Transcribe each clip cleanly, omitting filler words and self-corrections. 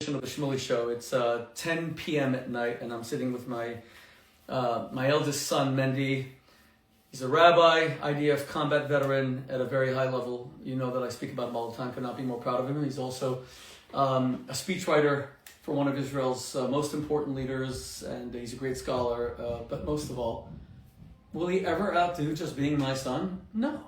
edition of the Shmuley Show. It's 10 p.m. at night, and I'm sitting with my eldest son, Mendy. He's a rabbi, IDF combat veteran at a very high level. You know that I speak about him all the time. Could not be more proud of him. He's also a speechwriter for one of Israel's most important leaders, and he's a great scholar. But most of all, will he ever outdo just being my son? No.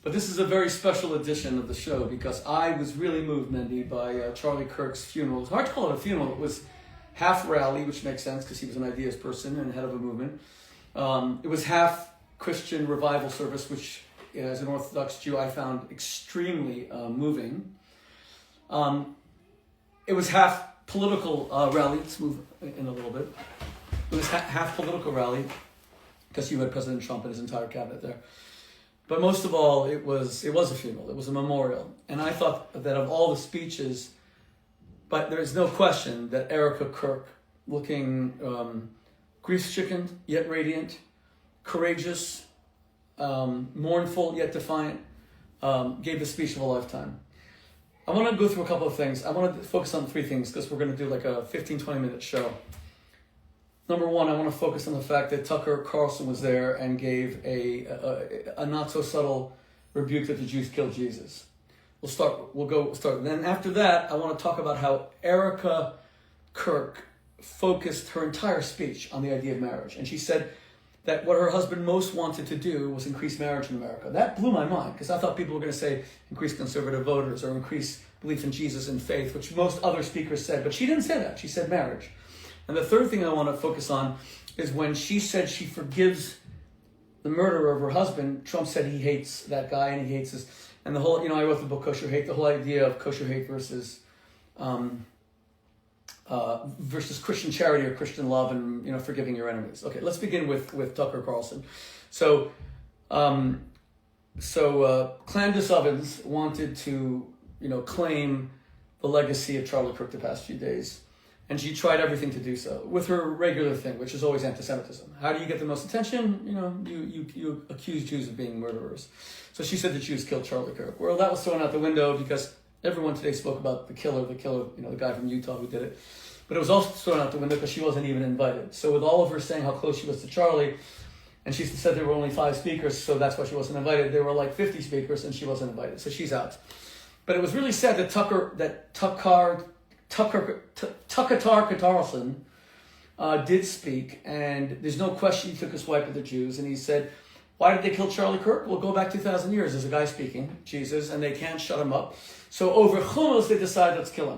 But this is a very special edition of the show because I was really moved, Mendy, by Charlie Kirk's funeral. It's hard to call it a funeral. It was half rally, which makes sense because he was an ideas person and head of a movement. It was half Christian revival service, which as an Orthodox Jew I found extremely moving. It was half political rally. Let's move in a little bit. It was half political rally because you had President Trump and his entire cabinet there. But most of all, it was a funeral. It was a memorial. And I thought that of all the speeches, but there's no question that Erika Kirk, looking grief-stricken yet radiant, courageous, mournful yet defiant, gave the speech of a lifetime. I want to go through a couple of things. I want to focus on three things because we're going to do like a 15, 20-minute show. Number one, I want to focus on the fact that Tucker Carlson was there and gave a not-so-subtle rebuke that the Jews killed Jesus. We'll go start. And then after that, I want to talk about how Erika Kirk focused her entire speech on the idea of marriage. And she said that what her husband most wanted to do was increase marriage in America. That blew my mind because I thought people were going to say increase conservative voters or increase belief in Jesus and faith, which most other speakers said. But she didn't say that. She said marriage. And the third thing I want to focus on is when she said she forgives the murderer of her husband. Trump said he hates that guy and he hates his, and the whole, I wrote the book Kosher Hate, the whole idea of kosher hate versus Christian charity or Christian love and, forgiving your enemies. Okay, let's begin with Tucker Carlson. So Clandis Ovens wanted to, claim the legacy of Charlie Kirk the past few days. And she tried everything to do so with her regular thing, which is always anti-Semitism. How do you get the most attention? You accuse Jews of being murderers. So she said the Jews killed Charlie Kirk. Well, that was thrown out the window because everyone today spoke about the killer, the guy from Utah who did it. But it was also thrown out the window because she wasn't even invited. So with all of her saying how close she was to Charlie, and she said there were only 5 speakers, so that's why she wasn't invited. There were like 50 speakers, and she wasn't invited. So she's out. But it was really sad that Tucker Carlson did speak, and there's no question he took a swipe at the Jews, and he said, why did they kill Charlie Kirk? Well, go back 2,000 years. There's a guy speaking, Jesus, and they can't shut him up. So over Chumash, they decide, let's kill him.